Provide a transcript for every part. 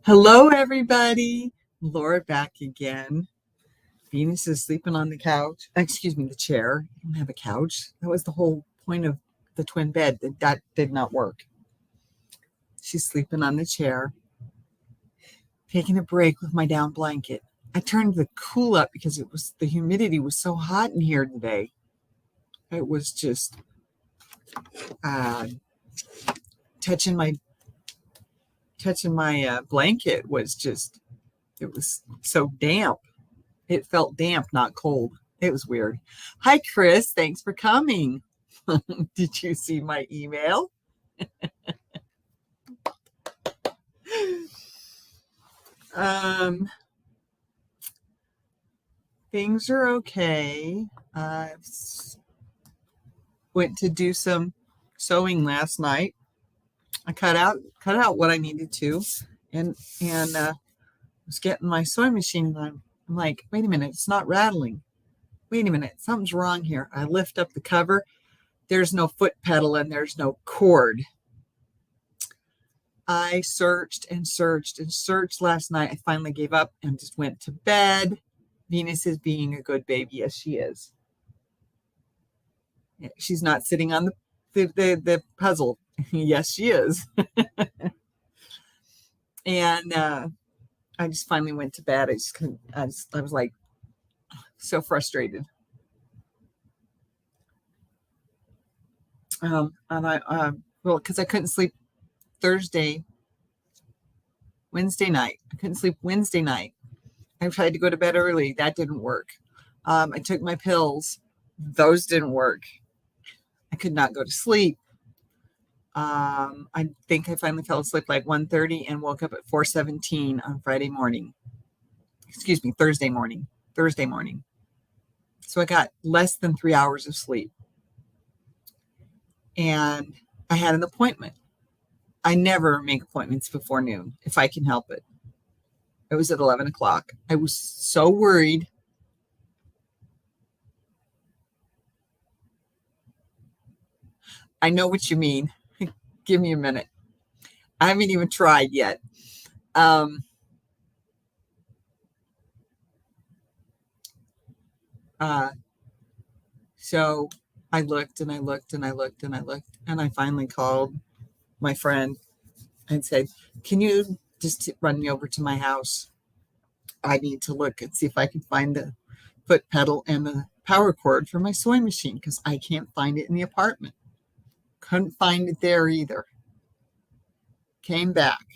Hello, everybody. Laura back again. Venus is sleeping on the couch. Excuse me, the chair. I don't have a couch. That was the whole point of the twin bed. That did not work. She's sleeping on the chair, taking a break with my down blanket. I turned the cool up because the humidity was so hot in here today. It was just touching my blanket was just, it was so damp. It felt damp, not cold. It was weird. Hi, Chris. Thanks for coming. Did you see my email? Things are okay. I went to do some sewing last night. I cut out what I needed to, and was getting my sewing machine, and I'm like, wait a minute, it's not rattling. Wait a minute, something's wrong here. I lift up the cover. There's no foot pedal and there's no cord. I searched and searched and searched last night. I finally gave up and just went to bed. Venus is being a good baby. Yes, she is. She's not sitting on the puzzle. Yes, she is. And I just finally went to bed. I was like so frustrated. And because I couldn't sleep Wednesday night. I couldn't sleep Wednesday night. I tried to go to bed early. That didn't work. I took my pills. Those didn't work. I could not go to sleep. I think I finally fell asleep like 1:30 and woke up at 4:17 on Friday morning. Excuse me, Thursday morning. So I got less than 3 hours of sleep. And I had an appointment. I never make appointments before noon if I can help it. It was at 11 o'clock. I was so worried. I know what you mean. Give me a minute. I haven't even tried yet. So I looked and I looked and I looked and I looked, and I finally called my friend and said, can you just run me over to my house? I need to look and see if I can find the foot pedal and the power cord for my sewing machine, because I can't find it in the apartment. Couldn't find it there either. Came back,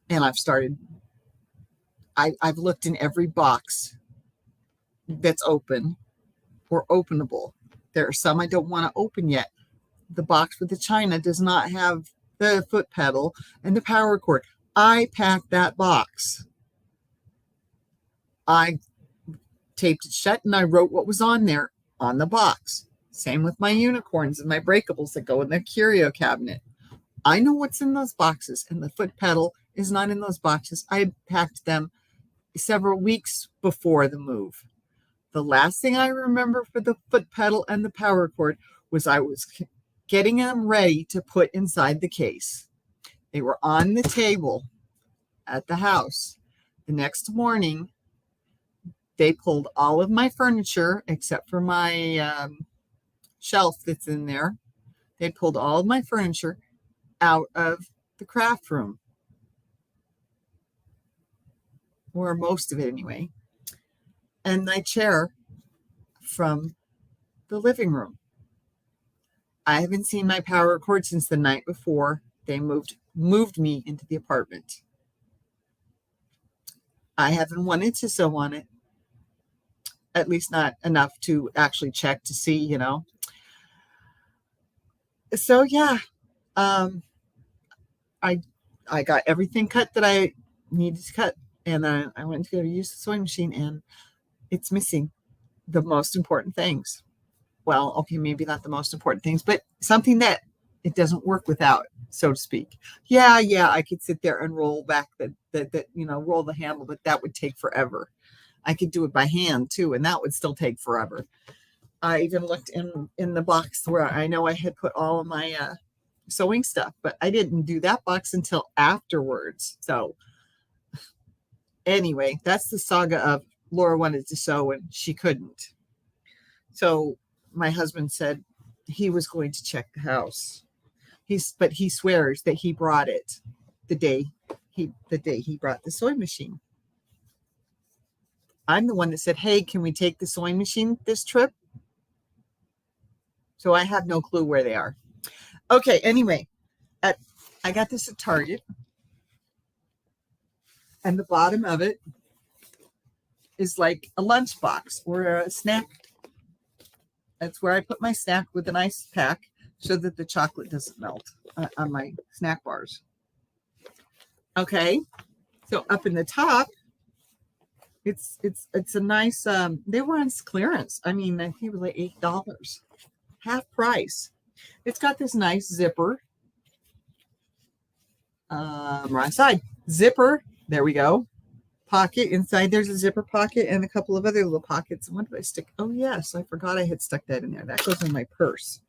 and I've looked in every box that's open or openable. There are some I don't want to open yet. The box with the china does not have the foot pedal and the power cord. I packed that box. I taped it shut and I wrote what was on there on the box. Same with my unicorns and my breakables that go in the curio cabinet. I know what's in those boxes, and the foot pedal is not in those boxes. I packed them several weeks before the move. The last thing I remember for the foot pedal and the power cord was I was getting them ready to put inside the case. They were on the table at the house. The next morning, they pulled all of my furniture except for my shelf that's in there. They pulled all of my furniture out of the craft room, or most of it anyway, and my chair from the living room. I haven't seen my power cord since the night before they moved me into the apartment. I haven't wanted to sew on it, at least not enough to actually check to see, So yeah, I got everything cut that I needed to cut, and then I went to go use the sewing machine, and it's missing the most important things. Well, okay, maybe not the most important things, but something that it doesn't work without, so to speak. Yeah, I could sit there and roll back roll the handle, but that would take forever. I could do it by hand too, and that would still take forever. I even looked in the box where I know I had put all of my sewing stuff, but I didn't do that box until afterwards. So anyway, that's the saga of Laura wanted to sew and she couldn't. So my husband said he was going to check the house. But he swears that he brought it the day he brought the sewing machine. I'm the one that said, "Hey, can we take the sewing machine this trip?" So I have no clue where they are. Okay, anyway, I got this at Target, and the bottom of it is like a lunch box or a snack. That's where I put my snack with an ice pack so that the chocolate doesn't melt on my snack bars. Okay, so up in the top, it's a nice. They were on clearance. I mean, I think it was like $8, half price. It's got this nice zipper. Wrong side. Zipper. There we go. Pocket. Inside there's a zipper pocket and a couple of other little pockets. What did I stick? Oh, yes. I forgot I had stuck that in there. That goes in my purse.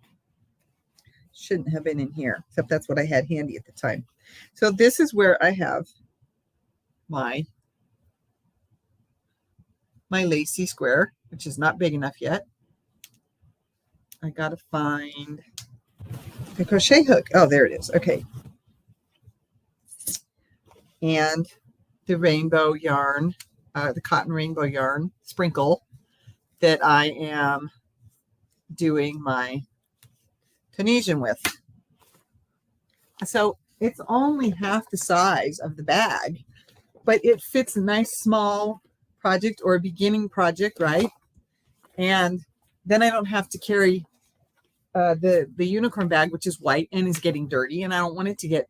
Shouldn't have been in here, except that's what I had handy at the time. So this is where I have my lacy square, which is not big enough yet. I got to find the crochet hook. Oh, there it is. Okay. And the rainbow yarn, the cotton rainbow yarn sprinkle that I am doing my Tunisian with. So it's only half the size of the bag, but it fits a nice small project or a beginning project, right? And then I don't have to carry the unicorn bag, which is white and is getting dirty, and I don't want it to get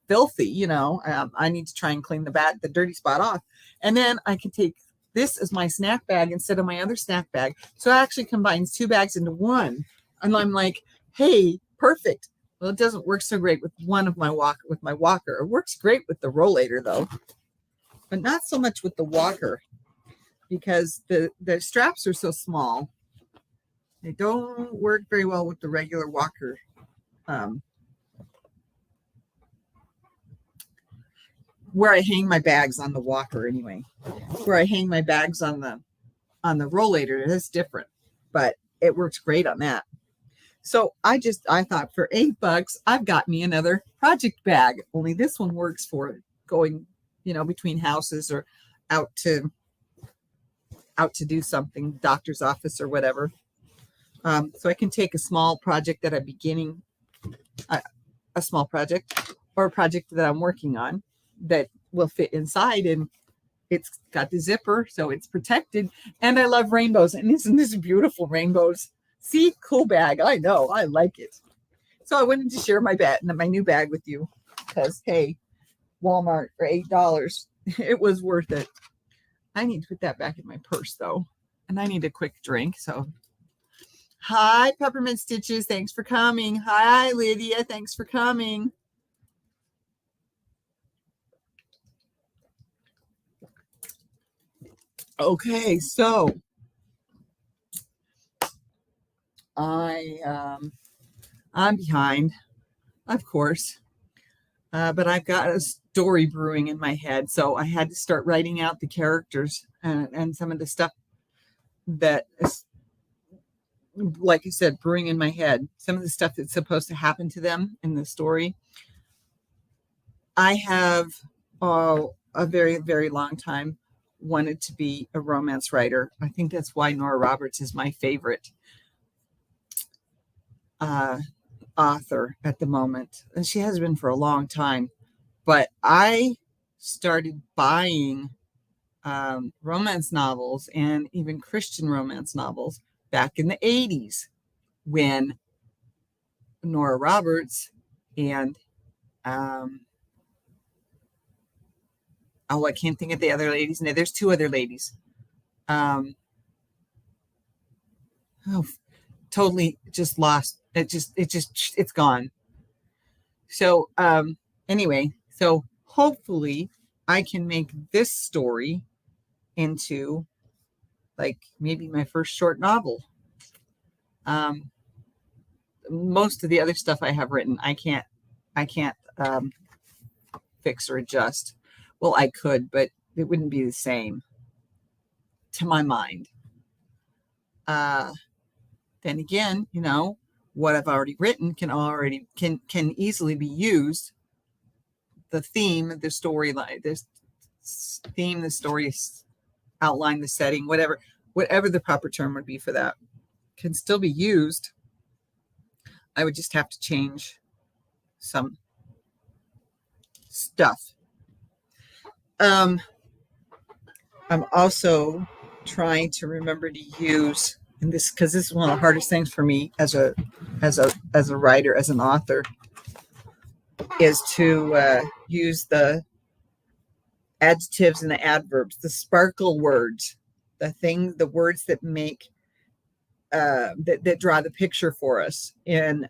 filthy, you know. I need to try and clean the dirty spot off. And then I can take this as my snack bag instead of my other snack bag. So it actually combines two bags into one. And I'm like, hey, perfect. Well, it doesn't work so great with my walker. It works great with the rollator though, but not so much with the walker because the straps are so small. They don't work very well with the regular walker. Where I hang my bags on the walker anyway. Where I hang my bags on the rollator, it is different, but it works great on that. So I thought for $8, I've got me another project bag. Only this one works for going, between houses or out to do something, doctor's office or whatever. So I can take a small project that I'm beginning, a small project or a project that I'm working on that will fit inside, and it's got the zipper, so it's protected. And I love rainbows, and isn't this beautiful rainbows? See, cool bag. I know, I like it. So I wanted to share my new bag with you because, hey, Walmart for $8, it was worth it. I need to put that back in my purse though, and I need a quick drink. So, hi, Peppermint Stitches. Thanks for coming. Hi, Lydia. Thanks for coming. Okay, so I'm behind, of course, but I've got a story brewing in my head, so I had to start writing out the characters and some of the stuff that is, like I said, brewing in my head. Some of the stuff that's supposed to happen to them in the story. I have a very, very long time wanted to be a romance writer. I think that's why Nora Roberts is my favorite author at the moment. And she has been for a long time. But I started buying romance novels and even Christian romance novels back in the 80s when Nora Roberts and I can't think of the other ladies. No, there's two other ladies. Totally just lost. It's gone. So anyway, so hopefully I can make this story into like maybe my first short novel. Most of the other stuff I have written, I can't I can't fix or adjust. Well, I could, but it wouldn't be the same to my mind. Then again, what I've already written can easily be used. The theme, the storyline, this theme, the story outline, the setting, whatever the proper term would be for that, can still be used. I would just have to change some stuff. I'm also trying to remember to use, and this because this is one of the hardest things for me as a writer, as an author, is to use the adjectives and the adverbs, the sparkle words, the words that make that draw the picture for us in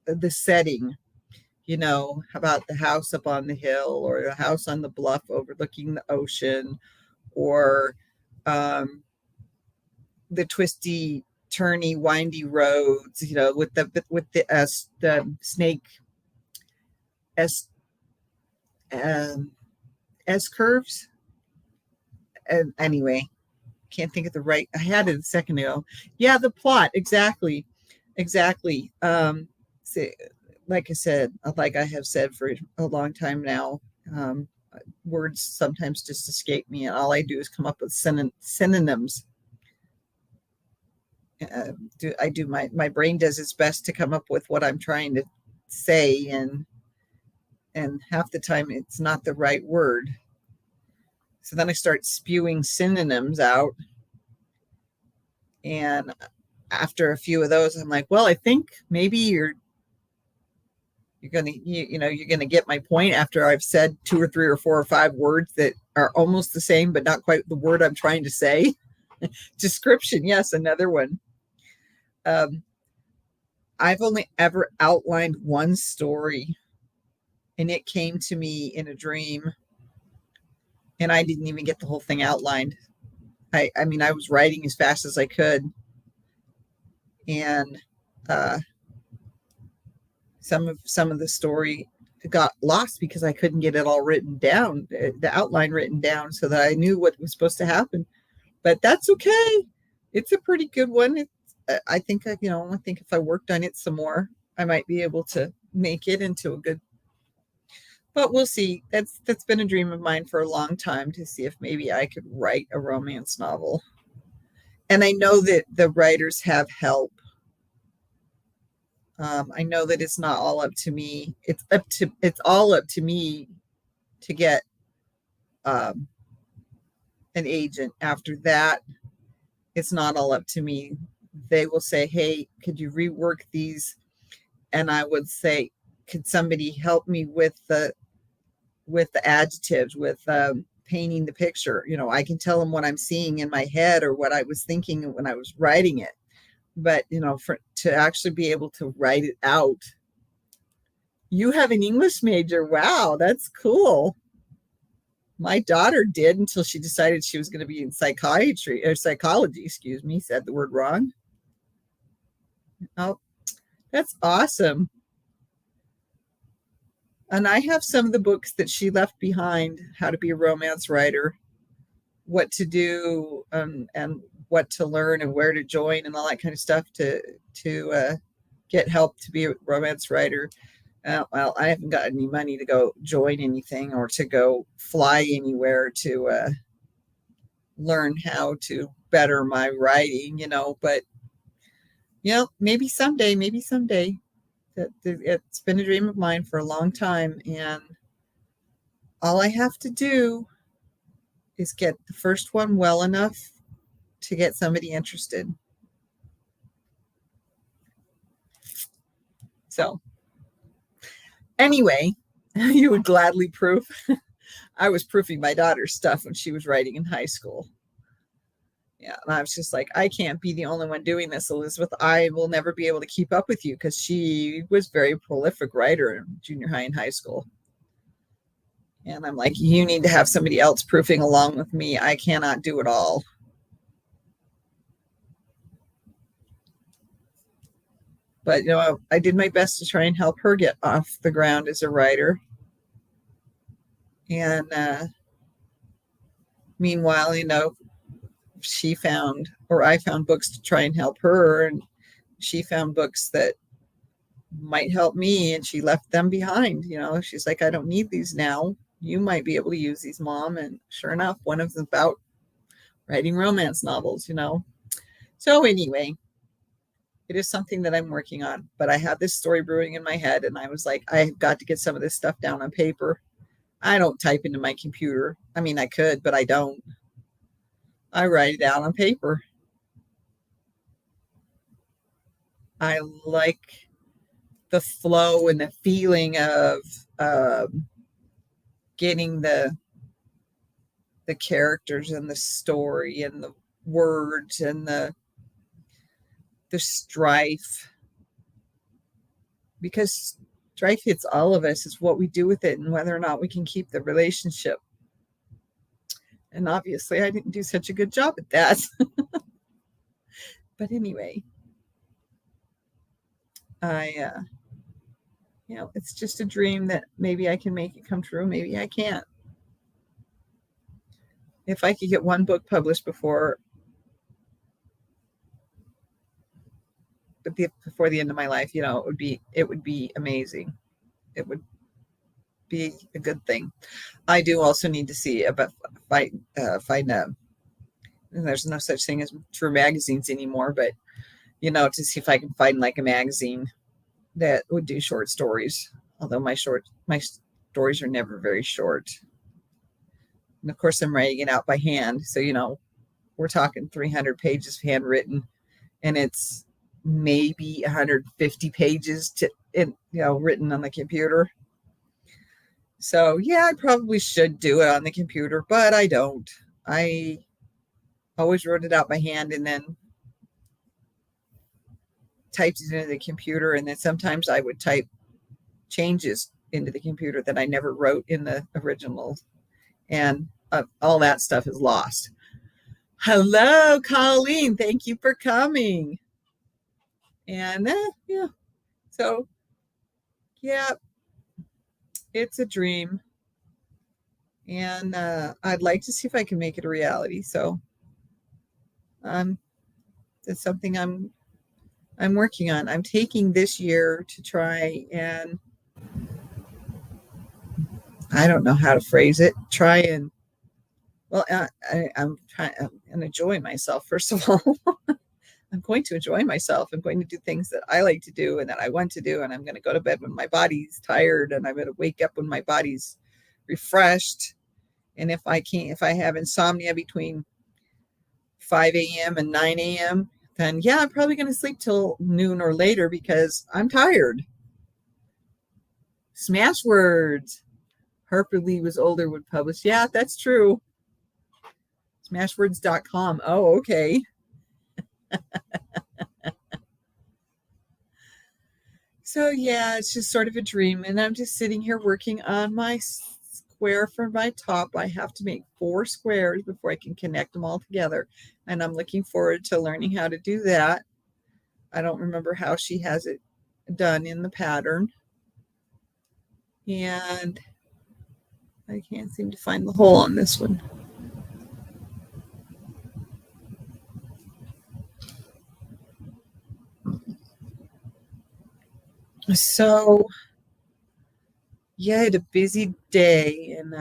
the setting. About the house up on the hill, or the house on the bluff overlooking the ocean, or the twisty, turny, windy roads. With the snake S curves. And anyway, can't think of the right. I had it a second ago. Yeah, the plot, exactly. Like I said, like I have said for a long time now, words sometimes just escape me, and all I do is come up with synonyms. My brain does its best to come up with what I'm trying to say, and half the time it's not the right word. So then I start spewing synonyms out, and after a few of those, I'm like, well, I think maybe you're gonna get my point after I've said 2 or 3 or 4 or 5 words that are almost the same but not quite the word I'm trying to say. Description, yes, another one. I've only ever outlined one story, and it came to me in a dream, and I didn't even get the whole thing outlined. I was writing as fast as I could, and some of the story got lost because I couldn't get it all written down, the outline written down, so that I knew what was supposed to happen. But that's okay. It's a pretty good one. I think if I worked on it some more, I might be able to make it into a good. But we'll see. That's been a dream of mine for a long time, to see if maybe I could write a romance novel. And I know that the writers have help. I know that it's not all up to me. It's all up to me to get an agent. After that, it's not all up to me. They will say, hey, could you rework these? And I would say, could somebody help me with the adjectives, with painting the picture? I can tell them what I'm seeing in my head or what I was thinking when I was writing it. But, to actually be able to write it out. You have an English major. Wow, that's cool. My daughter did, until she decided she was going to be in psychology, said the word wrong. Oh, that's awesome. And I have some of the books that she left behind, how to be a romance writer, what to do, and what to learn, and where to join, and all that kind of stuff to get help to be a romance writer. Well, I haven't got any money to go join anything or to go fly anywhere to learn how to better my writing, but maybe someday. It's been a dream of mine for a long time, and all I have to do is get the first one well enough to get somebody interested. So anyway, you would gladly proof. I was proofing my daughter's stuff when she was writing in high school. Yeah, and I was just like, I can't be the only one doing this, Elizabeth. I will never be able to keep up with you, because she was a very prolific writer in junior high and high school. And I'm like, you need to have somebody else proofing along with me. I cannot do it all. But, I did my best to try and help her get off the ground as a writer. And meanwhile, I found books to try and help her, and she found books that might help me, and she left them behind. She's like, I don't need these now. You might be able to use these, Mom. And sure enough, one of them about writing romance novels. So anyway, it is something that I'm working on, but I have this story brewing in my head, and I was like, I've got to get some of this stuff down on paper. I don't type into my computer. I mean, I could, but I don't. I write it out on paper. I like the flow and the feeling of getting the characters and the story and the words and the strife, because strife hits all of us. It's what we do with it and whether or not we can keep the relationship. And obviously I didn't do such a good job at that. But anyway, it's just a dream that maybe I can make it come true. Maybe I can't. If I could get one book published before the end of my life, it would be amazing. It would be a good thing. I do also need to see about find and there's no such thing as true magazines anymore, but to see if I can find like a magazine that would do short stories. Although my stories are never very short. And of course I'm writing it out by hand. So, we're talking 300 pages handwritten, and it's maybe 150 pages written on the computer. So yeah, I probably should do it on the computer, but I don't. I always wrote it out by hand and then typed it into the computer. And then sometimes I would type changes into the computer that I never wrote in the original. And all that stuff is lost. Hello, Colleen. Thank you for coming. And yeah. So yeah, it's a dream. And I'd like to see if I can make it a reality. So it's something I'm working on. I'm taking this year to try and, I don't know how to phrase it. I'm trying and enjoy myself. First of all, I'm going to enjoy myself. I'm going to do things that I like to do and that I want to do. And I'm going to go to bed when my body's tired, and I'm going to wake up when my body's refreshed. And if I have insomnia between 5 a.m. and 9 a.m., then yeah, I'm probably going to sleep till noon or later because I'm tired. Smash Words. Harper Lee Was Older would publish. Yeah, that's true. Smashwords.com. Oh, okay. So yeah, it's just sort of a dream. And I'm just sitting here working on my square for my top. I have to make 4 squares before I can connect them all together. And I'm looking forward to learning how to do that. I don't remember how she has it done in the pattern. And I can't seem to find the hole on this one. So yeah, I had a busy day, and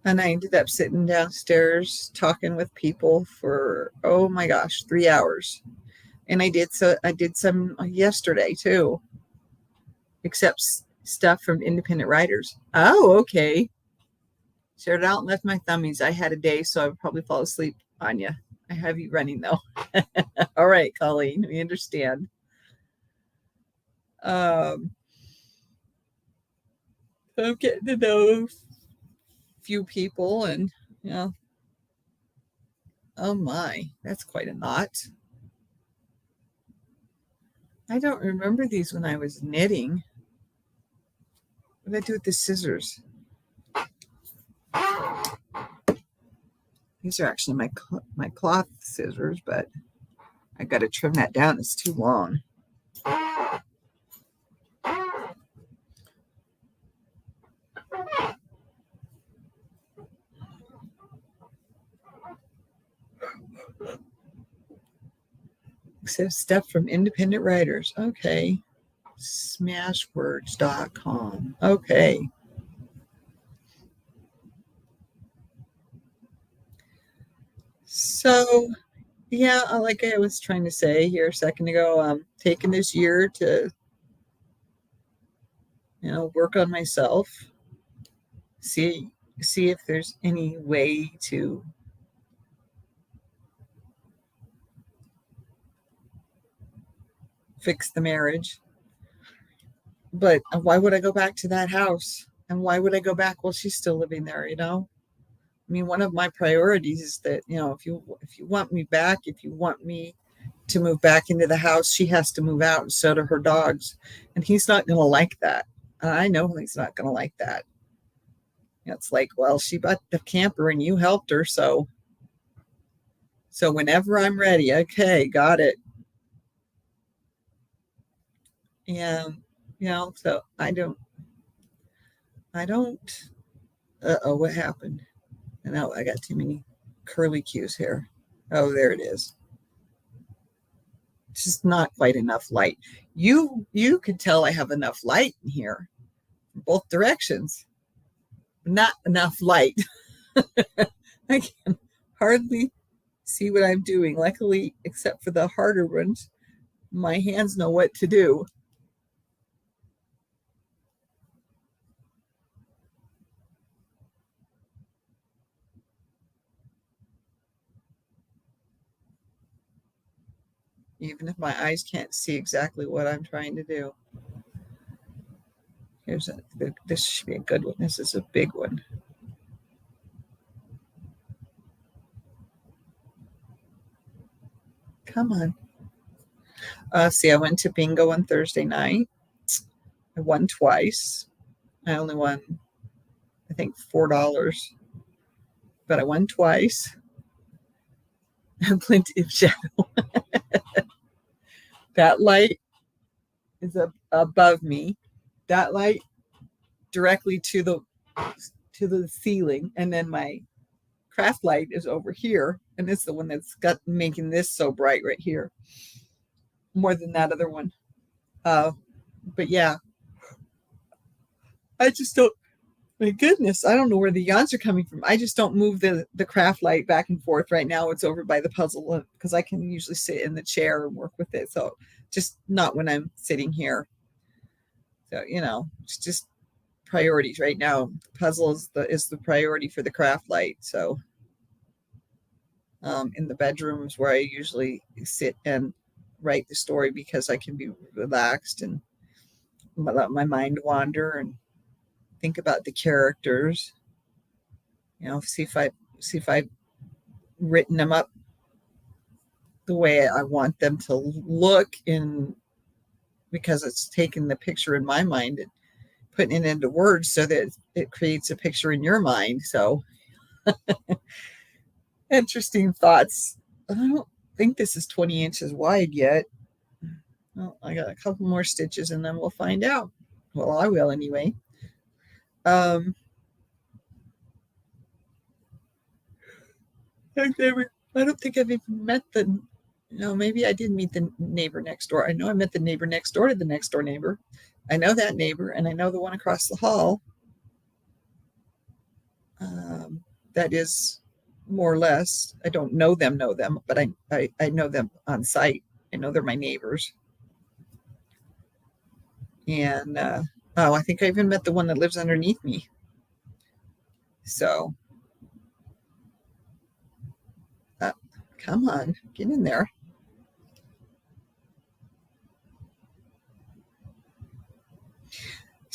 I ended up sitting downstairs talking with people for, oh my gosh, 3 hours. And I did some yesterday too, except stuff from independent writers. Oh, okay. Shared out and left my thummies. I had a day, so I would probably fall asleep on you. I have you running though. All right, Colleen, we understand. I'm getting to know a few people, and oh my, that's quite a knot. I don't remember these when I was knitting. What did I do with the scissors? These are actually my cloth scissors, but I got to trim that down. It's too long. Says stuff from independent writers. Okay. Smashwords.com. Okay. So, yeah, like I was trying to say here a second ago, I'm taking this year to, work on myself, see if there's any way to fix the marriage. But why would I go back to that house? And why would I go back while she's still living there, I mean, one of my priorities is that, if you want me back, if you want me to move back into the house, she has to move out, and so do her dogs. And he's not going to like that. I know he's not going to like that. It's like, well, she bought the camper and you helped her. So whenever I'm ready, okay, got it. And, so I don't, what happened? No, I got too many curly cues here. Oh, there it is. It's just not quite enough light. You could tell I have enough light in here, both directions. Not enough light. I can hardly see what I'm doing. Luckily, except for the harder ones, my hands know what to do. Even if my eyes can't see exactly what I'm trying to do. This should be a good one. This is a big one. Come on. See, I went to bingo on Thursday night. I won twice. I only won, I think, $4, but I won twice. Plenty of shadow. That light is above me. That light directly to the ceiling, and then my craft light is over here, and it's the one that's got making this so bright right here, more than that other one. But yeah, I just don't. My goodness, I don't know where the yawns are coming from. I just don't move the craft light back and forth right now. It's over by the puzzle because I can usually sit in the chair and work with it. So just not when I'm sitting here. So it's just priorities right now. Puzzle is the priority for the craft light. So in the bedrooms where I usually sit and write the story, because I can be relaxed and let my mind wander and think about the characters. See if I've written them up the way I want them to look, in because it's taking the picture in my mind and putting it into words so that it creates a picture in your mind. So interesting thoughts. I don't think this is 20 inches wide yet. Well, I got a couple more stitches and then we'll find out. Well, I will anyway. I don't think I've even met maybe I did meet the neighbor next door. I know I met the neighbor next door to the next door neighbor. I know that neighbor, and I know the one across the hall. That is more or less. I don't know them, but I know them on site. I know they're my neighbors. And I think I even met the one that lives underneath me. So, come on, get in there.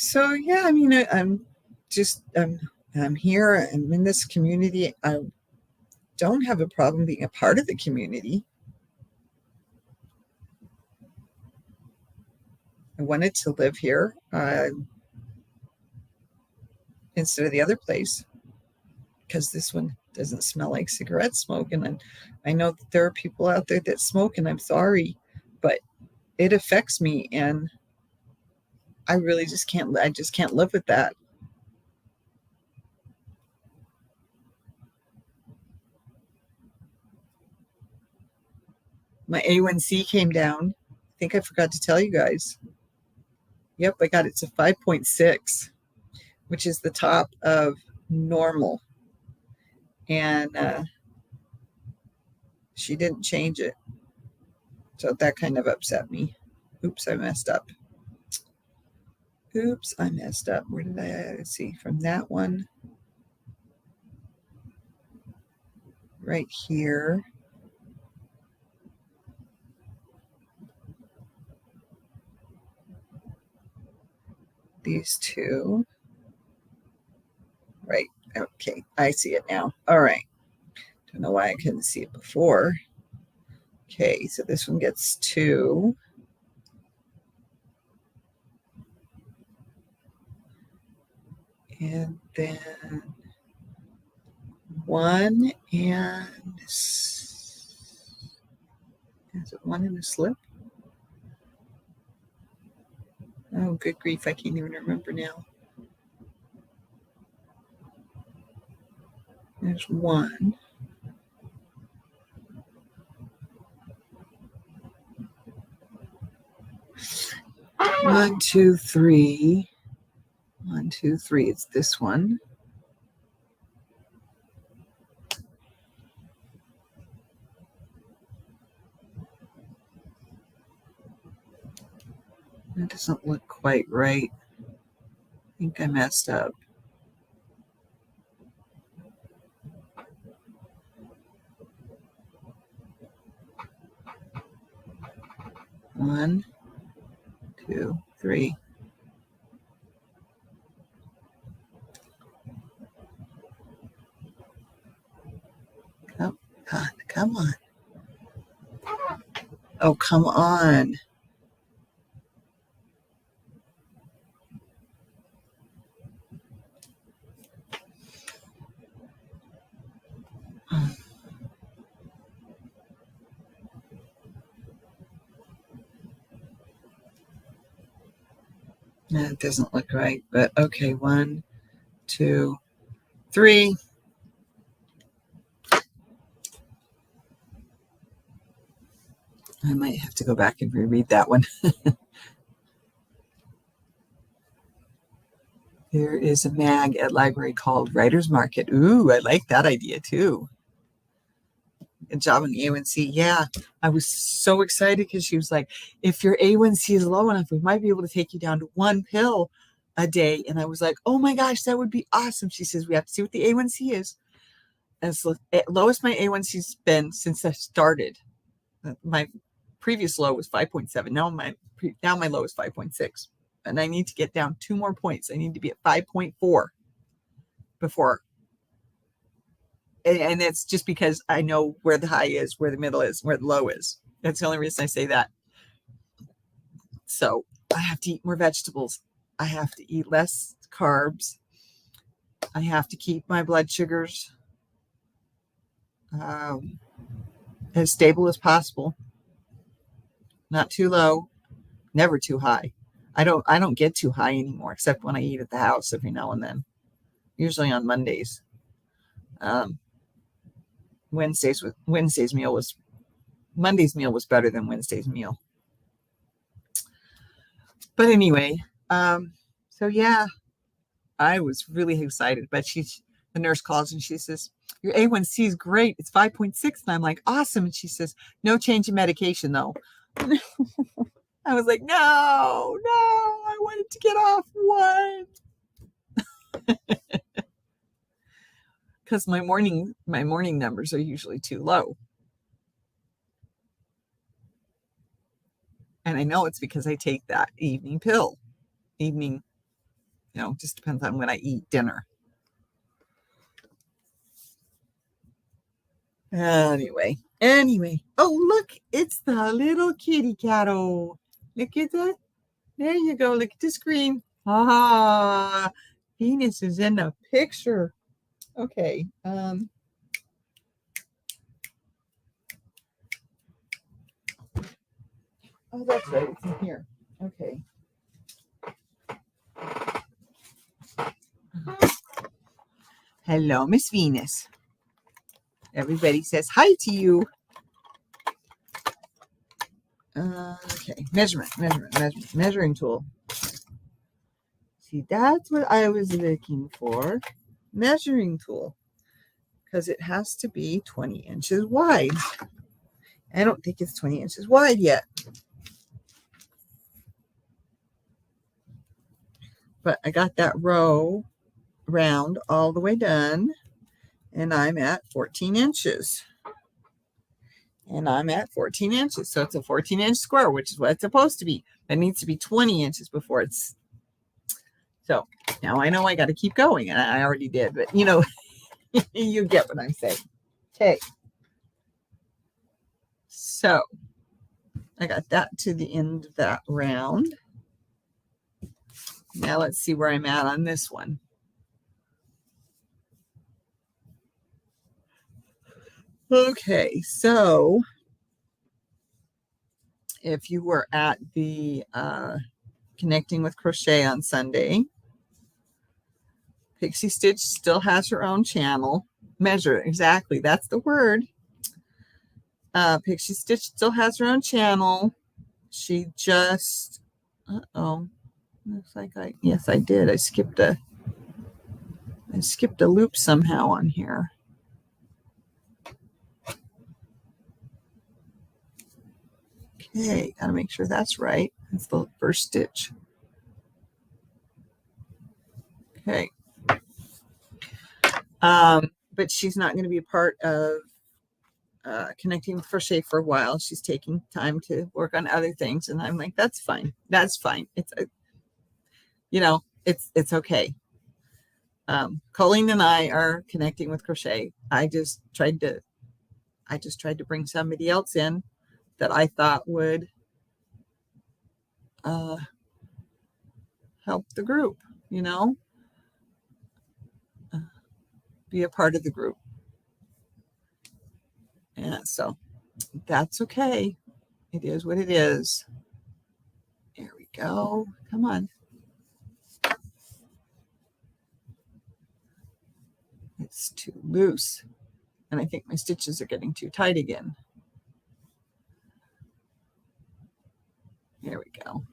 So yeah, I mean, I'm here. I'm in this community. I don't have a problem being a part of the community. I wanted to live here instead of the other place. because this one doesn't smell like cigarette smoke. And I know that there are people out there that smoke, and I'm sorry, but it affects me, and I really just can't live with that. My A1C came down. I think I forgot to tell you guys. Yep, I got it to 5.6, which is the top of normal. And she didn't change it. So that kind of upset me. Oops, I messed up. Oops, I messed up. Where did I see? From that one. Right here. These two. Right. Okay, I see it now. All right. Don't know why I couldn't see it before. Okay, so this one gets 2. And then 1 and is it 1 in a slip? Oh, good grief, I can't even remember now. There's 1. One, two, three. 1, 2, 3. It's this one. That doesn't look quite right. I think I messed up. One, 2, 3. Come on. Oh, come on. That doesn't look right, but okay. 1, 2, 3. I might have to go back and reread that one. There is a mag at library called Writer's Market. Ooh, I like that idea too. Good job on the A1C. Yeah, I was so excited because she was like, if your A1C is low enough, we might be able to take you down to 1 pill a day. And I was like, oh my gosh, that would be awesome. She says, we have to see what the A1C is. And it's the lowest my A1C's been since I started. My previous low was 5.7. Now my low is 5.6. And I need to get down 2 more points. I need to be at 5.4 before. And it's just because I know where the high is, where the middle is, where the low is. That's the only reason I say that. So I have to eat more vegetables. I have to eat less carbs. I have to keep my blood sugars as stable as possible. Not too low, never too high. I don't get too high anymore, except when I eat at the house every now and then. Usually on Mondays. Monday's meal was better than Wednesday's meal. But anyway, so yeah, I was really excited. But the nurse calls and she says, your A1C is great. It's 5.6. And I'm like, awesome. And she says, no change in medication though. I was like, no, I wanted to get off 1. Because my morning numbers are usually too low. And I know it's because I take that evening pill. Just depends on when I eat dinner. Anyway. Oh, look, it's the little kitty cat. Oh, look at that. There you go. Look at the screen. Ah, Venus is in the picture. Okay. Oh, that's right. It's in here. Okay. Hello, Miss Venus. Everybody says hi to you. Okay. Measuring tool. See, that's what I was looking for. Measuring tool. Because it has to be 20 inches wide. I don't think it's 20 inches wide yet. But I got that row round all the way done. And I'm at 14 inches. And I'm at 14 inches. So it's a 14-inch square, which is what it's supposed to be. It needs to be 20 inches before it's... So now I know I got to keep going. And I already did. But, you know, you get what I'm saying. Okay. So I got that to the end of that round. Now let's see where I'm at on this one. Okay, so if you were at the Connecting with Crochet on Sunday, Pixie Stitch still has her own channel. Measure, exactly, that's the word. Pixie Stitch still has her own channel. She just, looks like yes, I did. I skipped a loop somehow on here. Okay, gotta make sure that's right. That's the first stitch. Okay. But she's not going to be a part of Connecting with Crochet for a while. She's taking time to work on other things, and I'm like, that's fine. That's fine. It's it's okay. Colleen and I are Connecting with Crochet. I just tried to bring somebody else in that I thought would help the group, be a part of the group. And so that's okay. It is what it is. There we go. Come on. It's too loose. And I think my stitches are getting too tight again. There we go.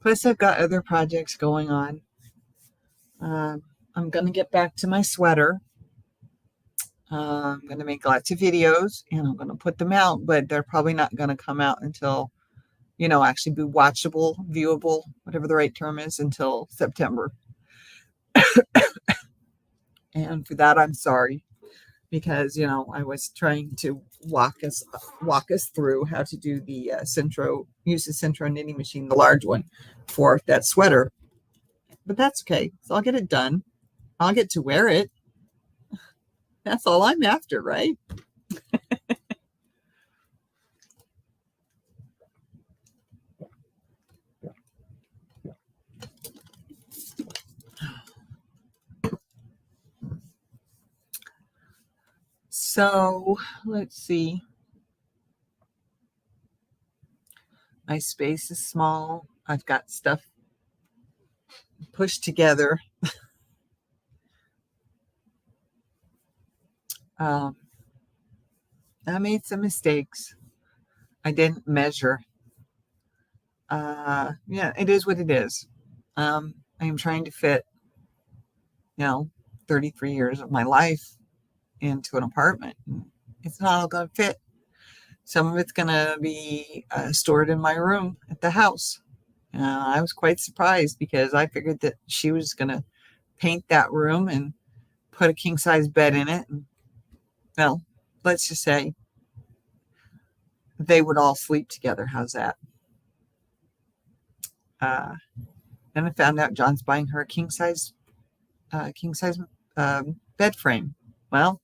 Plus I've got other projects going on. I'm going to get back to my sweater. I'm going to make lots of videos and I'm going to put them out, but they're probably not going to come out until, actually be watchable, viewable, whatever the right term is, until September. And for that, I'm sorry, because, I was trying to walk us through how to do the use the Centro knitting machine, the large one, for that sweater. But that's okay. So I'll get it done. I'll get to wear it. That's all I'm after, right? So let's see. My space is small. I've got stuff pushed together. I made some mistakes. I didn't measure. Yeah, it is what it is. I am trying to fit, 33 years of my life into an apartment. It's not all going to fit. Some of it's going to be stored in my room at the house. I was quite surprised because I figured that she was going to paint that room and put a king-size bed in it. And, well, let's just say they would all sleep together. How's that? Then I found out John's buying her a king-size bed frame. Well,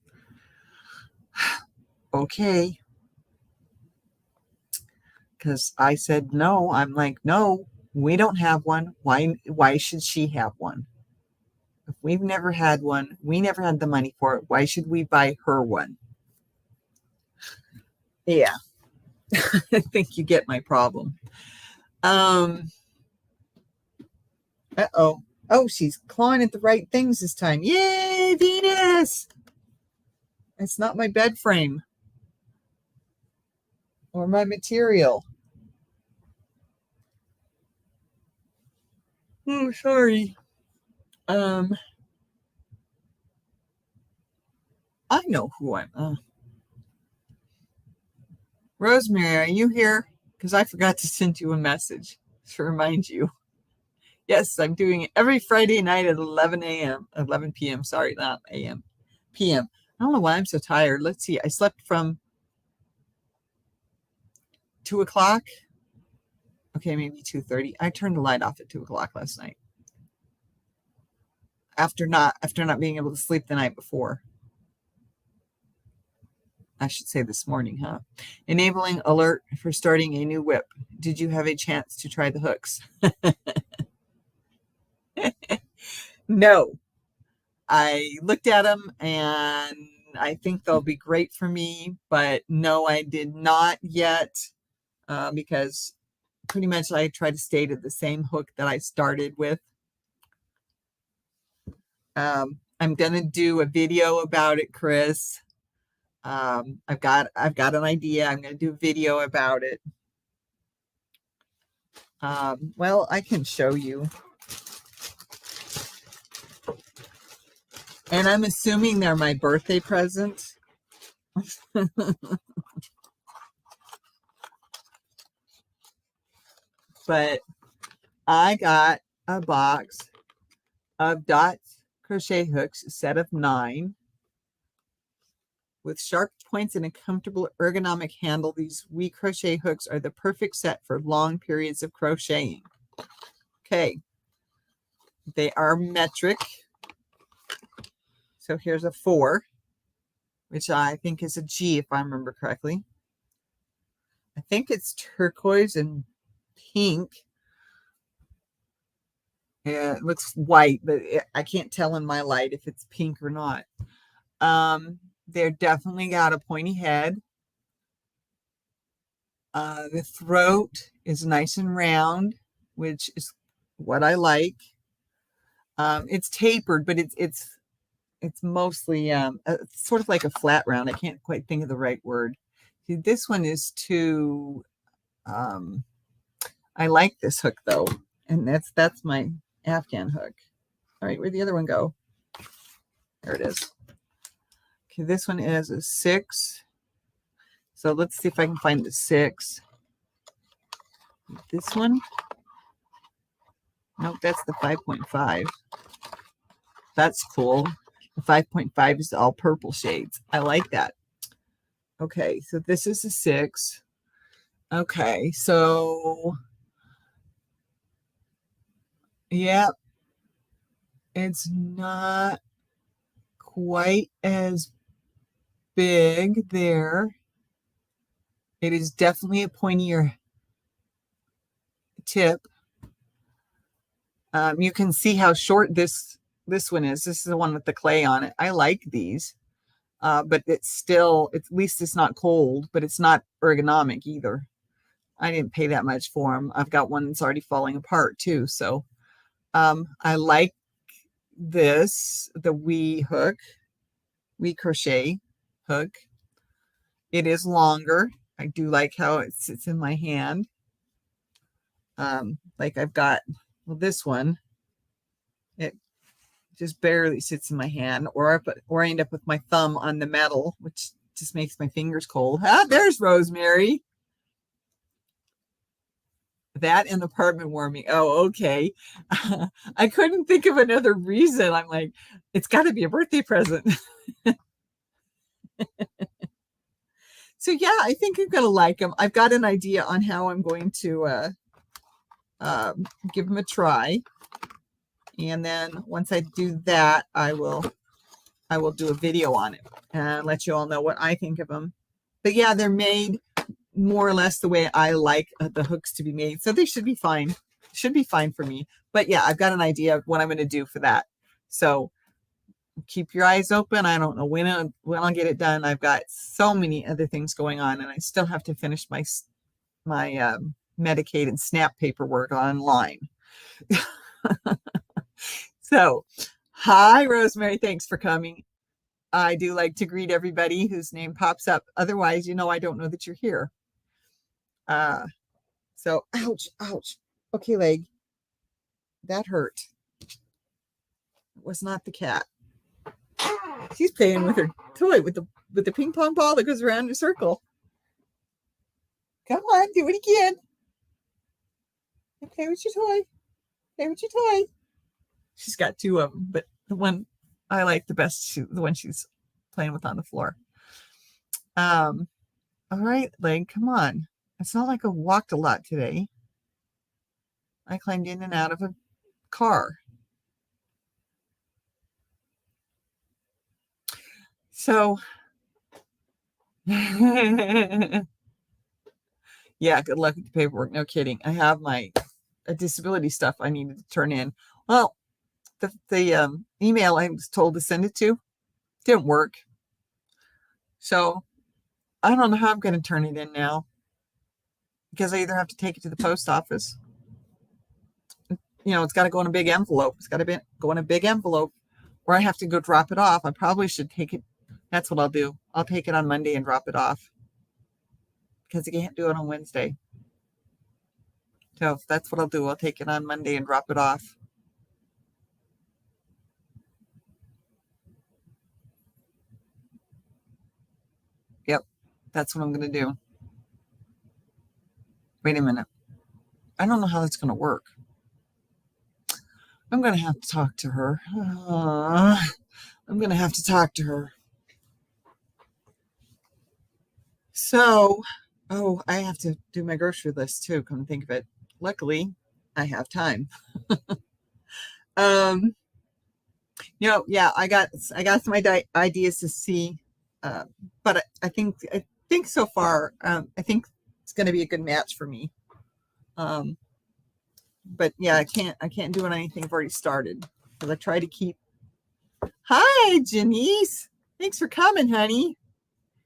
Okay. Because I said no. I'm like, no, we don't have one. Why should she have one? If we've never had one, we never had the money for it. Why should we buy her one? Yeah, I think you get my problem. Um, uh-oh. Oh, she's clawing at the right things this time. Yay, Venus! It's not my bed frame or my material. Oh, sorry. Um, I know who I'm. Rosemary, are you here? Because I forgot to send you a message to remind you. Yes, I'm doing it every Friday night at 11 a.m. 11 p.m. Sorry, not a.m. p.m. I don't know why I'm so tired. Let's see. I slept from 2 o'clock. Okay, maybe 2:30. I turned the light off at 2 o'clock last night after not being able to sleep the night before. I should say this morning, huh? Enabling alert for starting a new whip. Did you have a chance to try the hooks? No. I looked at them and I think they'll be great for me, but no, I did not yet because pretty much I try to stay to the same hook that I started with. I'm gonna do a video about it, Chris. I've got an idea. I'm gonna do a video about it. Well, I can show you. And I'm assuming they're my birthday present. But I got a box of dots crochet hooks, a set of 9 with sharp points and a comfortable ergonomic handle. These wee crochet hooks are the perfect set for long periods of crocheting. Okay, they are metric. So here's a 4, which I think is a G if I remember correctly. I think it's turquoise and pink. Yeah, it looks white, but I can't tell in my light if it's pink or not. They're definitely got a pointy head. The throat is nice and round, which is what I like. It's tapered, but it's mostly sort of like a flat round. I can't quite think of the right word. See, this one is too. I like this hook though, and that's my Afghan hook. All right, where'd the other one go? There it is. Okay, this one is a 6. So let's see if I can find the 6. This one. Nope, that's the 5.5. That's cool. The 5.5 is all purple shades. I like that. Okay, so this is a 6. Okay, so yeah, it's not quite as big there. It is definitely a pointier tip. You can see how short this one is. This is the one with the clay on it. I like these, but it's still, at least it's not cold, but it's not ergonomic either. I didn't pay that much for them. I've got one that's already falling apart too. So I like this, the wee crochet hook. It is longer. I do like how it sits in my hand. Like I've got, well, this one, it just barely sits in my hand, or I end up with my thumb on the metal, which just makes my fingers cold. Ah, there's Rosemary. That and apartment warming. Oh, okay. I couldn't think of another reason. I'm like, it's got to be a birthday present. So yeah, I think I'm gonna like them. I've got an idea on how I'm going to give them a try, and then once I do that, I will I will do a video on it and let you all know what I think of them. But yeah, they're made more or less the way I like the hooks to be made. So they should be fine. Should be fine for me. But yeah, I've got an idea of what I'm going to do for that. So keep your eyes open. I don't know when I'll get it done. I've got so many other things going on, and I still have to finish my Medicaid and SNAP paperwork online. So, hi, Rosemary. Thanks for coming. I do like to greet everybody whose name pops up. Otherwise, I don't know that you're here. So, ouch, ouch. Okay, leg. That hurt. It was not the cat. She's playing with her toy with the ping pong ball that goes around in a circle. Come on, do it again. Play with your toy. Play with your toy. She's got two of them, but the one I like the best, the one she's playing with on the floor. All right, leg, come on. It's not like I walked a lot today. I climbed in and out of a car. So, yeah, good luck with the paperwork. No kidding. I have my disability stuff I needed to turn in. Well, the email I was told to send it to didn't work. So I don't know how I'm going to turn it in now, because I either have to take it to the post office. It's got to go in a big envelope. It's got to go in a big envelope, or I have to go drop it off. I probably should take it. That's what I'll do. I'll take it on Monday and drop it off, because I can't do it on Wednesday. So that's what I'll do. I'll take it on Monday and drop it off. Yep, that's what I'm going to do. Wait a minute. I don't know how that's going to work. I'm going to have to talk to her. I'm going to have to talk to her. So, I have to do my grocery list too, come to think of it. Luckily, I have time. Yeah, I got some ideas to see, but I think so far, I think it's going to be a good match for me. But yeah, I can't do anything. I've already started, because I try to keep. Hi, Janice. Thanks for coming, honey.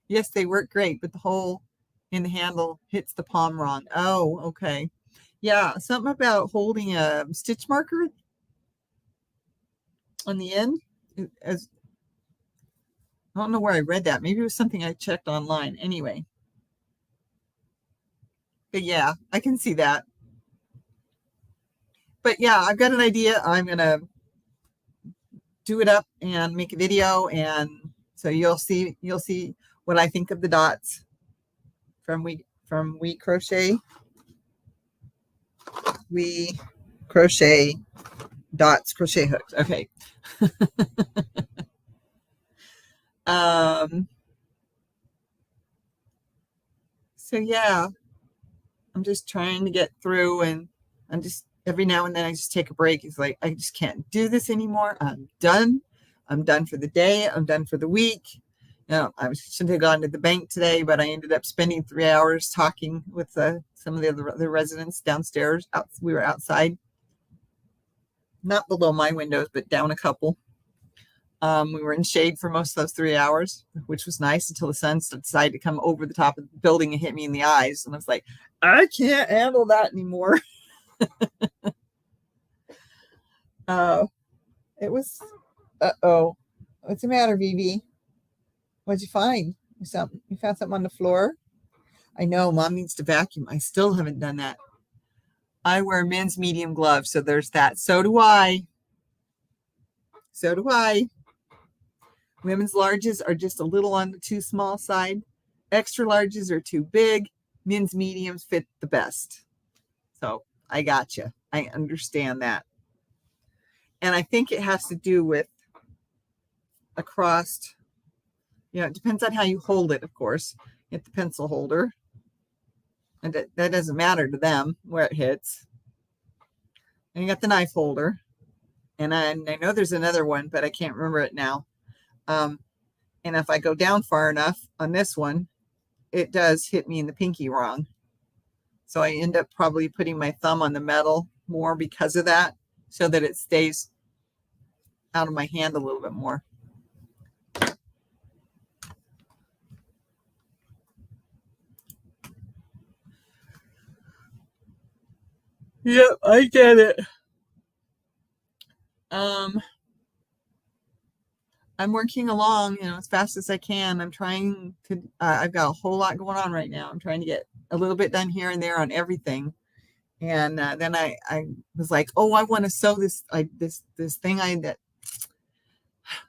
Yes, they work great, but the hole in the handle hits the palm wrong. Oh, okay. Yeah, something about holding a stitch marker on the end. I don't know where I read that. Maybe it was something I checked online. Anyway. But yeah, I can see that. But yeah, I've got an idea. I'm going to do it up and make a video, and so you'll see what I think of the dots from We Crochet. We Crochet dots, crochet hooks. Okay. So yeah, I'm just trying to get through, and I'm just every now and then I just take a break. It's like, I just can't do this anymore. I'm done. I'm done for the day. I'm done for the week. I should have gone to the bank today, but I ended up spending 3 hours talking with some of the other residents downstairs. We were outside, not below my windows, but down a couple. We were in shade for most of those 3 hours, which was nice, until the sun decided to come over the top of the building and hit me in the eyes. And I was like, I can't handle that anymore. It was, what's the matter, Vivi? What'd you find? You found something on the floor? I know, Mom needs to vacuum. I still haven't done that. I wear men's medium gloves, so there's that. So do I. Women's larges are just a little on the too small side. Extra larges are too big. Men's mediums fit the best. So I got you. I understand that. And I think it has to do with across, it depends on how you hold it, of course. Get the pencil holder. And that doesn't matter to them where it hits. And you got the knife holder. And I know there's another one, but I can't remember it now. And if I go down far enough on this one, it does hit me in the pinky wrong. So I end up probably putting my thumb on the metal more because of that, so that it stays out of my hand a little bit more. Yep, I get it. I'm working along, as fast as I can. I'm trying to. I've got a whole lot going on right now. I'm trying to get a little bit done here and there on everything. And then I was like, oh, I want to sew this this thing that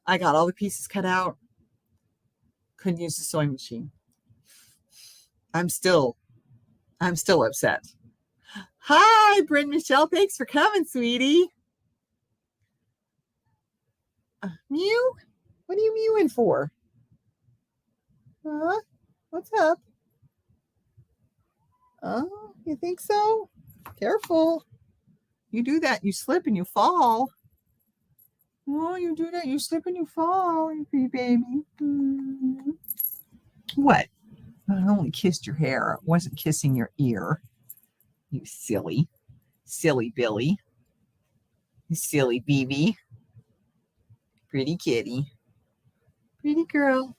I got all the pieces cut out. Couldn't use the sewing machine. I'm still upset. Hi, Bryn Michelle. Thanks for coming, sweetie. Mew? What are you mewing for? Huh? What's up? Oh, you think so? Careful. You do that, you slip and you fall. Oh, you do that, you slip and you fall, you pretty baby. What? I only kissed your hair. I wasn't kissing your ear. You silly Billy. You silly BB. Pretty kitty. Pretty girl.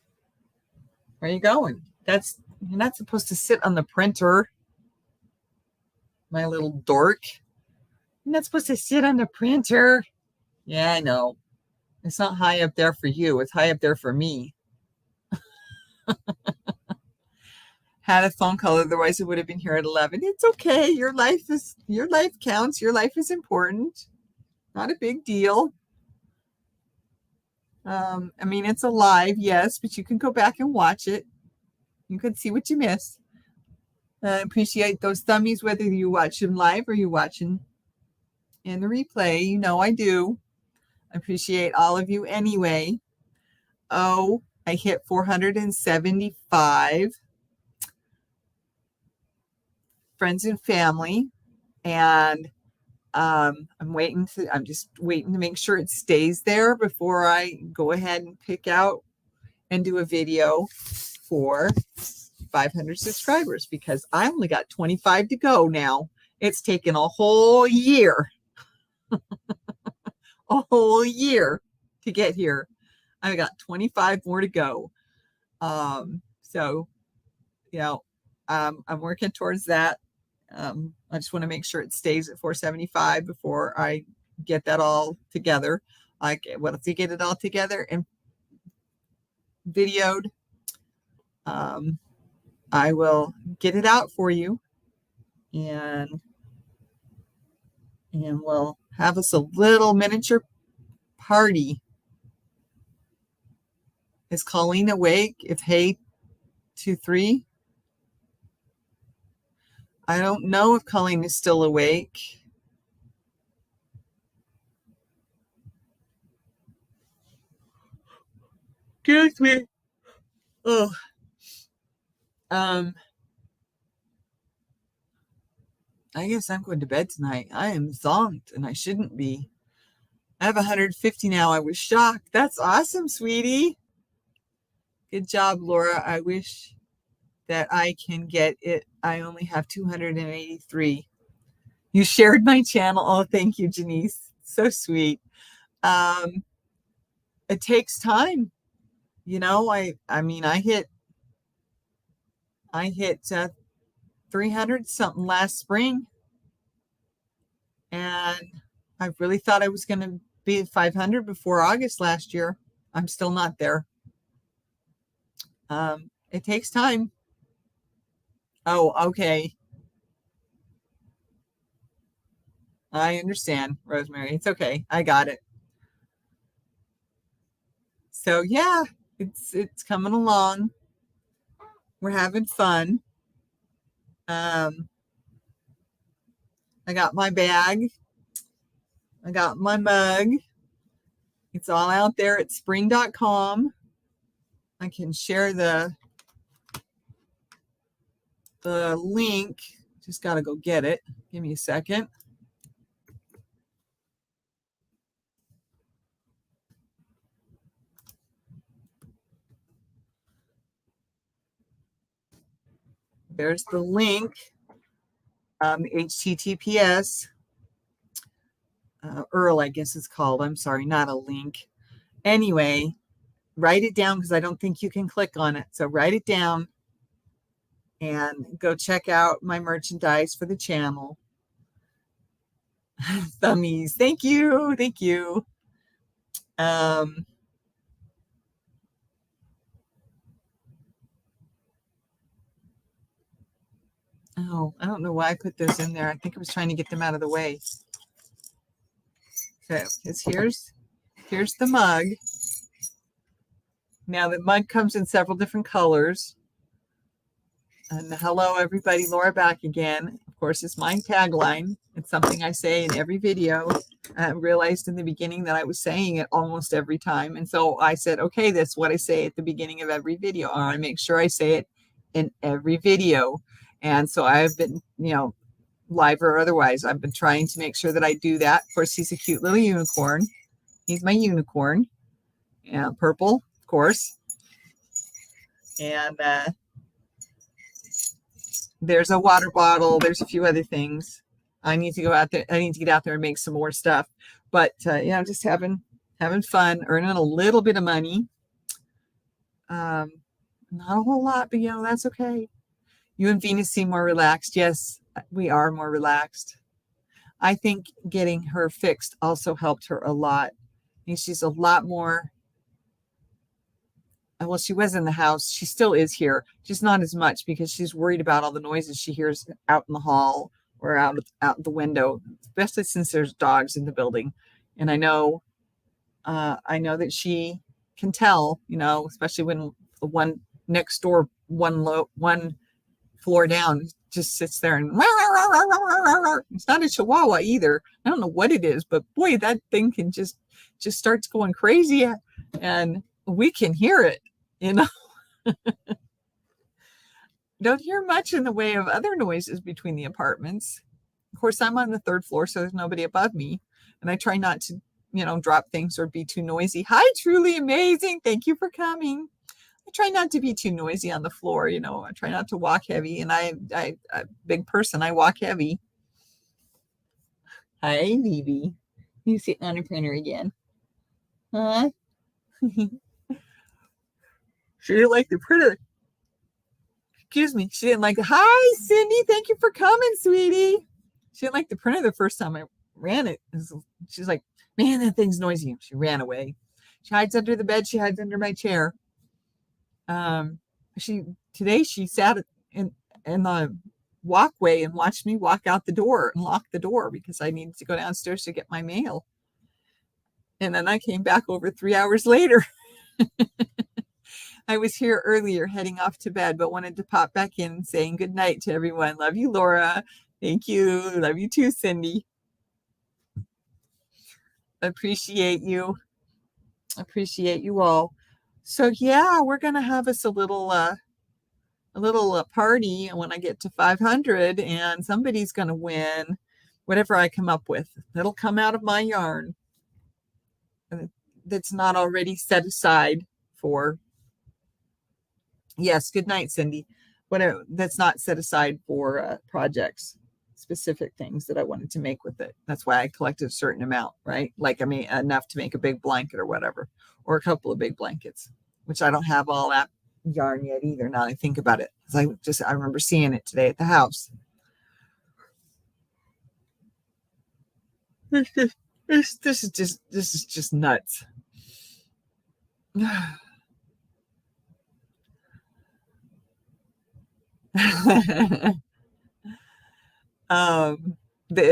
Where are you going? You're not supposed to sit on the printer. My little dork. You're not supposed to sit on the printer. Yeah, I know. It's not high up there for you. It's high up there for me. Had a phone call, otherwise it would have been here at 11. It's okay. Your life counts. Your life is important. Not a big deal. I mean, it's alive, yes, but you can go back and watch it. You can see what you missed. I appreciate those thummies, whether you watch them live or you watch them in the replay. I do. I appreciate all of you anyway. Oh, I hit 475 friends and family, and I'm just waiting to make sure it stays there before I go ahead and pick out and do a video for 500 subscribers, because I only got 25 to go now. It's taken a whole year. A whole year to get here. I've got 25 more to go. So, I'm working towards that. I just want to make sure it stays at 475 before I get that all together. Once I get it all together and videoed, I will get it out for you, and we'll have us a little miniature party. Is Colleen awake? If hey to 3. I don't know if Colleen is still awake. Excuse me. Oh. I guess I'm going to bed tonight. I am zonked, and I shouldn't be. I have 150 now. I was shocked. That's awesome, sweetie. Good job, Laura. I wish that I can get it. I only have 283. You shared my channel. Oh, thank you, Janice. So sweet. It takes time. I hit 300 something last spring, and I really thought I was going to be at 500 before August last year. I'm still not there. It takes time. Oh, okay. I understand, Rosemary. It's okay. I got it. So yeah, it's coming along. We're having fun. I got my bag. I got my mug. It's all out there at spring.com. I can share the link. Just got to go get it. Give me a second. There's the link, HTTPS. URL, I guess it's called. I'm sorry, not a link. Anyway, write it down because I don't think you can click on it. So write it down and go check out my merchandise for the channel. Thummies. Thank you. Thank you. Oh, I don't know why I put those in there. I think I was trying to get them out of the way. So here's the mug. Now the mug comes in several different colors. And hello, everybody. Laura back again. Of course, it's my tagline. It's something I say in every video. I realized in the beginning that I was saying it almost every time. And so I said, okay, that's what I say at the beginning of every video. I make sure I say it in every video. And so I've been, live or otherwise, I've been trying to make sure that I do that. Of course, he's a cute little unicorn. He's my unicorn. Yeah, purple, of course. And there's a water bottle. There's a few other things. I need to go out there. I need to get out there and make some more stuff. But I'm just having fun, earning a little bit of money. Not a whole lot, but that's okay. You and Venus seem more relaxed. Yes, we are more relaxed. I think getting her fixed also helped her a lot. She's a lot more. Well, she was in the house. She still is here. Just not as much because she's worried about all the noises she hears out in the hall or out the window, especially since there's dogs in the building. And I know that she can tell, especially when the one next door, one floor down, just sits there and it's not a Chihuahua either. I don't know what it is, but boy, that thing can just starts going crazy, and we can hear it. Don't hear much in the way of other noises between the apartments. Of course, I'm on the third floor, so there's nobody above me, and I try not to, drop things or be too noisy. Hi, Truly Amazing. Thank you for coming. I try not to be too noisy on the floor. I try not to walk heavy, and I'm a big person. I walk heavy. Hi, Vivi. You sitting on a printer again? Huh? She didn't like the printer. Excuse me. She didn't like it. Hi, Cindy. Thank you for coming, sweetie. She didn't like the printer the first time I ran it. She's like, man, that thing's noisy. She ran away. She hides under the bed. She hides under my chair. Today she sat in the walkway and watched me walk out the door and lock the door because I needed to go downstairs to get my mail. And then I came back over 3 hours later. I was here earlier heading off to bed, but wanted to pop back in saying good night to everyone. Love you, Laura. Thank you. Love you too, Cindy. Appreciate you. Appreciate you all. So yeah, we're going to have us a little party when I get to 500, and somebody's going to win whatever I come up with. That'll come out of my yarn. That's not already set aside for. Yes, good night, Cindy. Whatever that's not set aside for projects, specific things that I wanted to make with it. That's why I collected a certain amount, right? Like, I mean, enough to make a big blanket or whatever, or a couple of big blankets, which I don't have all that yarn yet either. Now I think about it, because I remember seeing it today at the house. This is just nuts.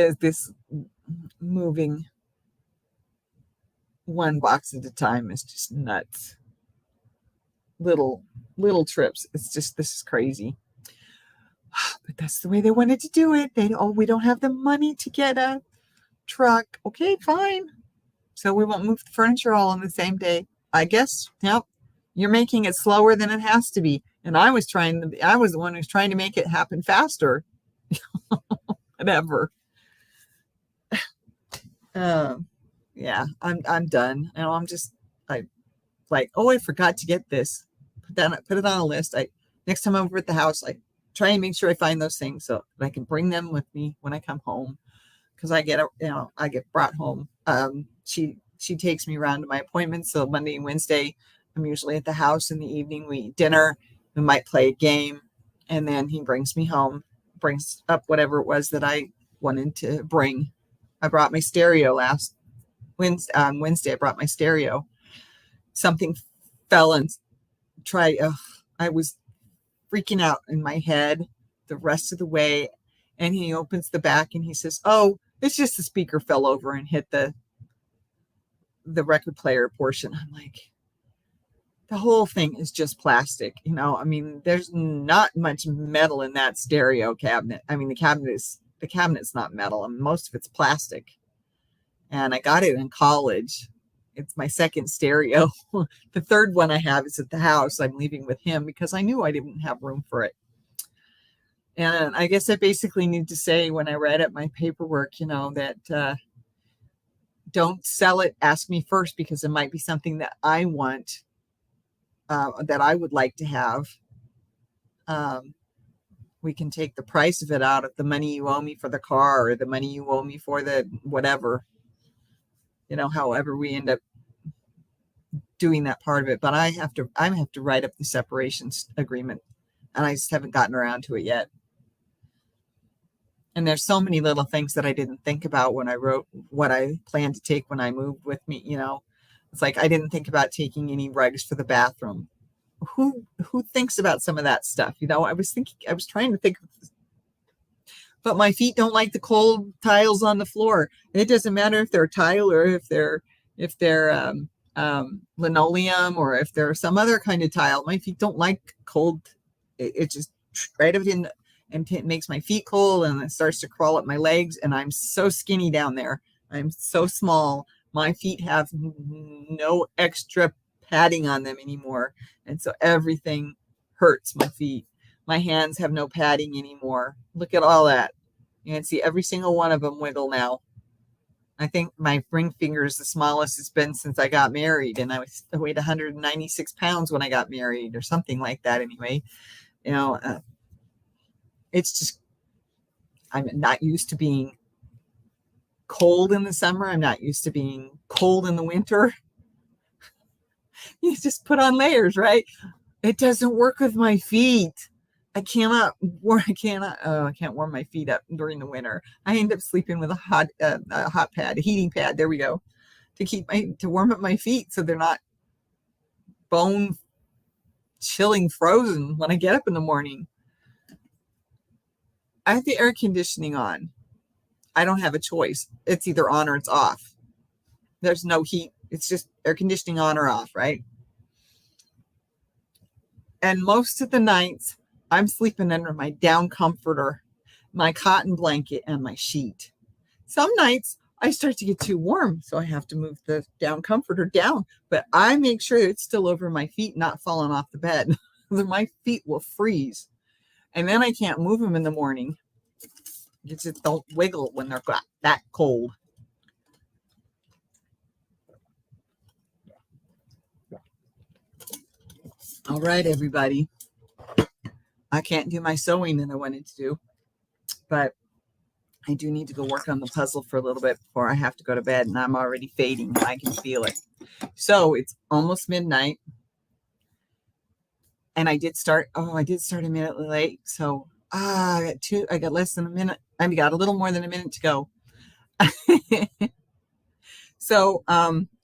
This moving one box at a time is just nuts. Little trips. This is crazy. But that's the way they wanted to do it. We don't have the money to get a truck. Okay, fine. So we won't move the furniture all on the same day. I guess. Yep. You're making it slower than it has to be. And I was the one who's trying to make it happen faster. Whatever. Yeah, I'm done. I'm just I forgot to get this. Put it on a list. Next time I'm over at the house, I try and make sure I find those things so that I can bring them with me when I come home. Because I get brought home. She takes me around to my appointments. So Monday and Wednesday, I'm usually at the house. In the evening, we eat dinner. We might play a game, and then he brings me home, brings up whatever it was that I wanted to bring. I brought my stereo last Wednesday. On Wednesday, I brought my stereo. Something fell and I was freaking out in my head the rest of the way. And he opens the back and he says, "Oh, it's just the speaker fell over and hit the record player portion." I'm like, the whole thing is just plastic. I mean, there's not much metal in that stereo cabinet. I mean, the cabinet's not metal, and most of it's plastic. And I got it in college. It's my second stereo. The third one I have is at the house. I'm leaving with him because I knew I didn't have room for it. And I guess I basically need to say, when I read it, my paperwork, that don't sell it. Ask me first, because it might be something that I want, that I would like to have. We can take the price of it out of the money you owe me for the car, or the money you owe me for the whatever, however we end up doing that part of it. But I have to write up the separation agreement, and I just haven't gotten around to it yet. And there's so many little things that I didn't think about when I wrote what I planned to take when I moved with me. It's like I didn't think about taking any rugs for the bathroom. Who thinks about some of that stuff? I was trying to think, but my feet don't like the cold tiles on the floor. It doesn't matter if they're tile or if they're linoleum, or if they're some other kind of tile. My feet don't like cold. It just right up in. And it makes my feet cold, and it starts to crawl up my legs. And I'm so skinny down there. I'm so small. My feet have no extra padding on them anymore. And so everything hurts my feet. My hands have no padding anymore. Look at all that. You can see every single one of them wiggle now. I think my ring finger is the smallest it's been since I got married. And I weighed 196 pounds when I got married, or something like that anyway. It's just, I'm not used to being cold in the summer. I'm not used to being cold in the winter. You just put on layers, right? It doesn't work with my feet. I can't warm my feet up during the winter. I end up sleeping with a hot pad, a heating pad. There we go, to warm up my feet so they're not bone chilling frozen when I get up in the morning. I have the air conditioning on. I don't have a choice. It's either on or it's off. There's no heat. It's just air conditioning on or off, right? And most of the nights, I'm sleeping under my down comforter, my cotton blanket, and my sheet. Some nights, I start to get too warm, so I have to move the down comforter down. But I make sure it's still over my feet, not falling off the bed. My feet will freeze. And then I can't move them in the morning. It just don't wiggle when they're that cold. All right, everybody. I can't do my sewing that I wanted to do, but I do need to go work on the puzzle for a little bit before I have to go to bed, and I'm already fading. I can feel it. So it's almost midnight. And I did start a minute late. So I got less than a minute. I got a little more than a minute to go. So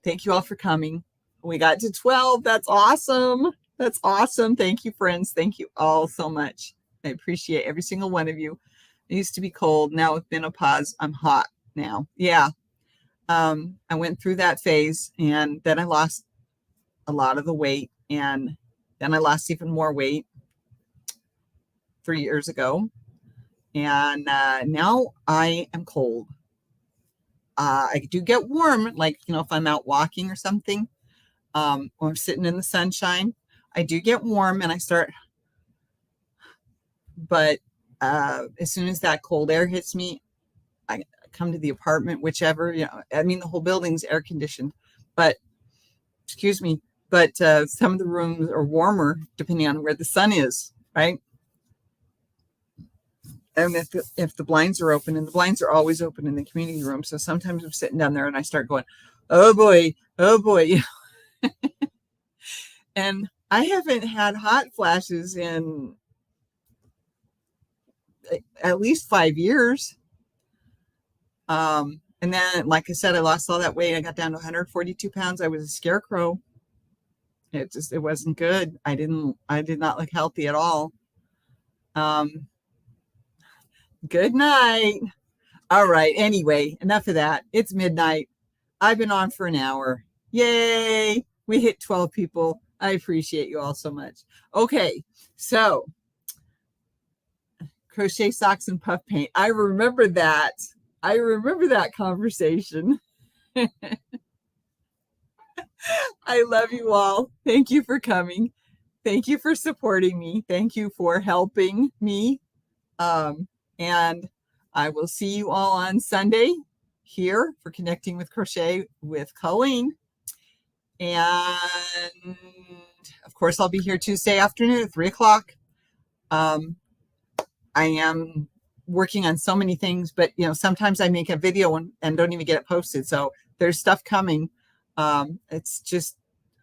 thank you all for coming. We got to 12. That's awesome. That's awesome. Thank you, friends. Thank you all so much. I appreciate every single one of you. I used to be cold. Now with menopause, I'm hot now. Yeah. I went through that phase, and then I lost a lot of the weight, and then I lost even more weight 3 years ago. And now I am cold. I do get warm, like, if I'm out walking or something, or I'm sitting in the sunshine, I do get warm and I start, but as soon as that cold air hits me, I come to the apartment, whichever, the whole building's air conditioned, but some of the rooms are warmer depending on where the sun is, right? And if the blinds are open, and the blinds are always open in the community room, so sometimes I'm sitting down there and I start going, oh boy, oh boy. And I haven't had hot flashes in at least 5 years. And then, like I said, I lost all that weight. I got down to 142 pounds. I was a scarecrow. It wasn't good. I did not look healthy at all. Good night. All right. Anyway, enough of that. It's midnight. I've been on for an hour. Yay. We hit 12 people. I appreciate you all so much. Okay. So crochet socks and puff paint. I remember that. I remember that conversation. I love you all. Thank you for coming. Thank you for supporting me. Thank you for helping me. And I will see you all on Sunday here for Connecting with Crochet with Colleen. And of course, I'll be here Tuesday afternoon at 3 o'clock. I am working on so many things, but sometimes I make a video and don't even get it posted. So there's stuff coming. It's just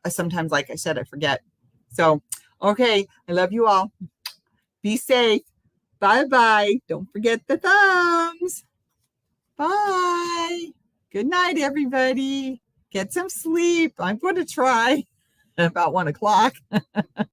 sometimes, like I said, I forget. So, okay. I love you all. Be safe. Bye-bye. Don't forget the thumbs. Bye. Good night, everybody. Get some sleep. I'm going to try about 1 o'clock.